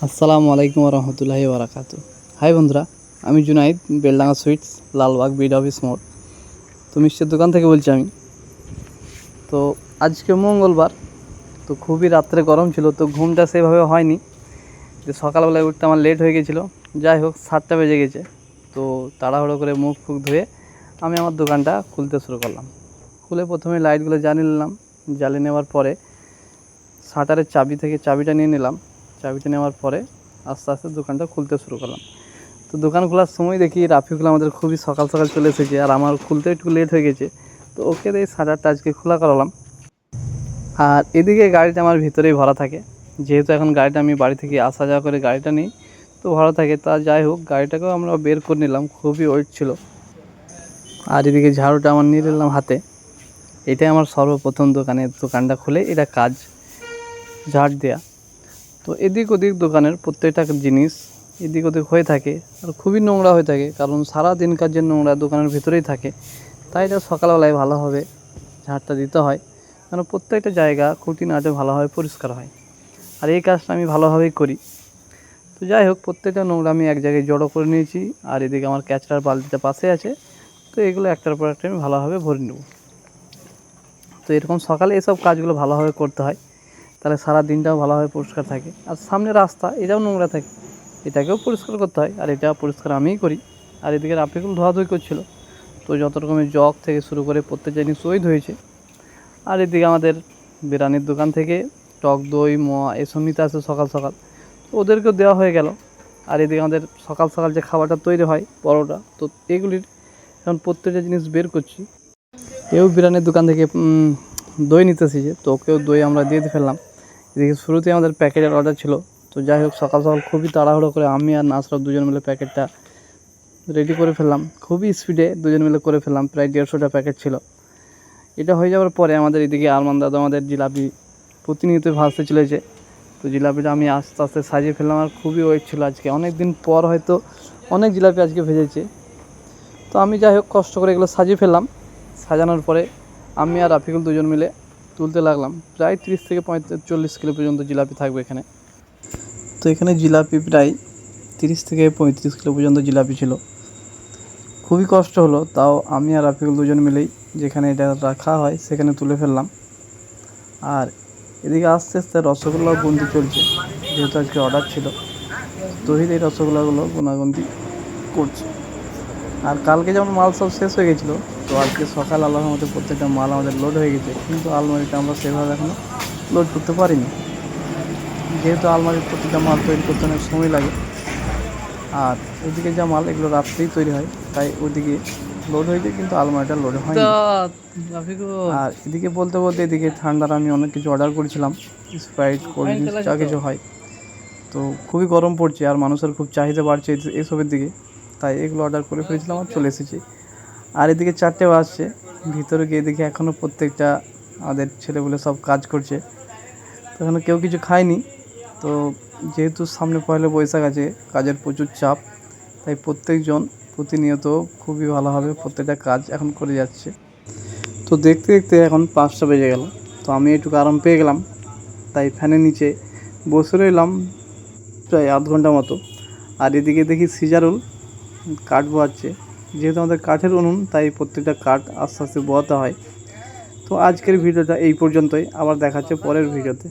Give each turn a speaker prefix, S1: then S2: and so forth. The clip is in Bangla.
S1: আসসালামু আলাইকুম রহমতুল্লাহি বারাকাতু। হাই বন্ধুরা, আমি জুনাইদ, বেলডাঙ্গা সুইটস, লালবাগ বিড অফিস মোড়। তো মিষ্টির দোকান থেকে বলছি আমি। তো আজকে মঙ্গলবার, তো খুবই রাত্রে গরম ছিল, তো ঘুমটা সেভাবে হয়নি, যে সকালবেলায় উঠতে আমার লেট হয়ে গেছিলো। যাই হোক, 7টা বেজে গেছে। তো তাড়াহুড়ো করে মুখ ফুক ধুয়ে আমি আমার দোকানটা খুলতে শুরু করলাম। খুলে প্রথমে লাইটগুলো জ্বালিয়ে নিলাম। জ্বালিয়ে নেওয়ার পরে শাটারের চাবিটা নিয়ে নিলাম। চাবিটা নেওয়ার পরে আস্তে আস্তে দোকানটা খুলতে শুরু করলাম। তো দোকান খোলার সময় দেখি রাফিকুল আমাদের খুবই সকাল সকাল চলে এসেছে, আর আমার খুলতে একটু লেট হয়ে গেছে। তো ওকে দিয়ে শাটারটা আজকে খোলা করালাম। আর এদিকে গাড়িটা আমার ভিতরেই ভরা থাকে, যেহেতু এখন গাড়িটা আমি বাড়ি থেকে আসা যাওয়া করে গাড়িটা নিই, তো ভরা থাকে। তা যাই হোক, গাড়িটাকেও আমরা বের করে নিলাম, খুবই ওয়েট ছিল। আর এদিকে ঝাড়ুটা আমার নিয়ে নিলাম হাতে। এটাই আমার সর্বপ্রথম দোকানটা খুলে এটা কাজ, ঝাড় দেয়া। তো এদিক ওদিক দোকানের প্রত্যেকটা জিনিস এদিক ওদিক হয়ে থাকে, আর খুবই নোংরা হয়ে থাকে, কারণ সারা দিনকার যে নোংরা দোকানের ভিতরেই থাকে। তাই এটা সকালবেলায় ভালোভাবে ঝাড়টা দিতে হয়, কারণ প্রত্যেকটা জায়গা খুঁটিনাটি ভালোভাবে পরিষ্কার হয়। আর এই কাজটা আমি ভালোভাবেই করি। তো যাই হোক, প্রত্যেকটা নোংরা আমি এক জায়গায় জড়ো করে নিয়েছি, আর এদিকে আমার ক্যাচড়ার বালতিটা পাশে আছে। তো এগুলো একটার পর একটা আমি ভালোভাবে ভরে নেব। তো এরকম সকালে এসব কাজগুলো ভালোভাবে করতে হয়, তাহলে সারা দিনটাও ভালোভাবে পরিষ্কার থাকে। আর সামনে রাস্তা, এটাও নোংরা থাকে, এটাকেও পরিষ্কার করতে হয়, আর এটা পরিষ্কার আমিই করি। আর এদিকে রাফিকুল ধোয়াধুয়ি করছিল, তো যত রকমের জগ থেকে শুরু করে প্রত্যেকটা জিনিস ওই ধুয়েছে। আর এদিকে আমাদের বিরিয়ানির দোকান থেকে টক দই মোয়া এসব নিতে আসে সকাল সকাল, তো ওদেরকেও দেওয়া হয়ে গেল। আর এদিকে আমাদের সকাল সকাল যে খাবারটা তৈরি হয় পরোটা, তো এগুলির এখন প্রত্যেকটা জিনিস বের করছি। কেউ বিরিয়ানির দোকান থেকে দই নিতে এসেছে, তো ওকেও দই আমরা দিয়ে ফেললাম। এদিকে শুরুতেই আমাদের প্যাকেটের অর্ডার ছিল। তো যাই হোক, সকাল সকাল খুবই তাড়াহুড়ো করে আমি আর নাসরাত দুজন মিলে প্যাকেটটা রেডি করে ফেললাম। খুবই স্পিডে দুজন মিলে করে ফেললাম, প্রায় 150টা প্যাকেট ছিল। এটা হয়ে যাওয়ার পরে আমাদের এদিকে আরমান দাদা আমাদের জিলাপি প্রতিনিয়ত ভাজতে চলেছে। তো জিলাপিটা আমি আস্তে আস্তে সাজিয়ে ফেললাম, আর খুবই ওয়েট ছিল আজকে, অনেক দিন পর হয়তো অনেক জিলাপি আজকে ভেজেছে। তো আমি যাই হোক কষ্ট করে এগুলো সাজিয়ে ফেললাম। সাজানোর পরে আমি আর রাফিকুল দুজন মিলে তুলতে লাগলাম। প্রায় 30 থেকে 40 কিলো পর্যন্ত জিলাপি থাকবে এখানে। তো এখানে জিলাপি প্রায় 30 থেকে 35 কিলো পর্যন্ত জিলাপি ছিল। খুবই কষ্ট হলো, তাও আমি আর রাফিকুল দুজন মিলেই যেখানে এটা রাখা হয় সেখানে তুলে ফেললাম। আর এদিকে আস্তে আস্তে রসগোল্লাও গুনতি চলছে, যেহেতু আজকে অর্ডার ছিল। তহিদ এই রসগোল্লাগুলো গুনাগুনতি করছে। আর কালকে যেমন মাল সব শেষ হয়ে গেছিলো, তো আজকে সকাল আল্লাহর মধ্যে প্রত্যেকটা মাল আমাদের লোড হয়ে গেছে, কিন্তু আলমারিটা আমরা সেভাবে এখনও লোড করতে পারিনি, যেহেতু আলমারির প্রতিটা মাল তৈরি করতে অনেক সময় লাগে। আর ওদিকে যা মাল এগুলো রাত্রেই তৈরি হয়, তাই ওদিকে লোড হয়েছে, কিন্তু আলমারিটা লোড হয়নি। আর এদিকে বলতে বলতে এদিকে ঠান্ডার আমি অনেক কিছু অর্ডার করেছিলাম, স্প্রাইট, কোল্ড ড্রিঙ্কস, যা কিছু হয়। তো খুবই গরম পড়ছে, আর মানুষের খুব চাহিদা বাড়ছে এসবের দিকে, তাই এগুলো অর্ডার করে ফেলেছিলাম আর চলে এসেছি। আর এদিকে 4টে বাজছে, ভিতরে গিয়ে দেখি এখনও প্রত্যেকটা আমাদের ছেলেগুলো সব কাজ করছে, তো এখনও কেউ কিছু খায়নি। তো যেহেতু সামনে পয়লা বৈশাখ আছে, কাজের প্রচুর চাপ, তাই প্রত্যেকজন প্রতিনিয়ত খুবই ভালোভাবে প্রত্যেকটা কাজ এখন করে যাচ্ছে। তো দেখতে দেখতে এখন 5টা বেজে গেল, তো আমি একটু আরাম পেয়ে গেলাম, তাই ফ্যানের নিচে বসে রইলাম প্রায় আধ ঘন্টা মতো। আর এদিকে দেখি সিজারুল কাঠ বোয়াচ্ছে, যেহেতু আমাদের কাঠের উনুন, তাই প্রত্যেকটা কাঠ আস্তে আস্তে বোয়াতে হয়। তো আজকের ভিডিওটা এই পর্যন্তই, আবার দেখাচ্ছে পরের ভিডিওতে।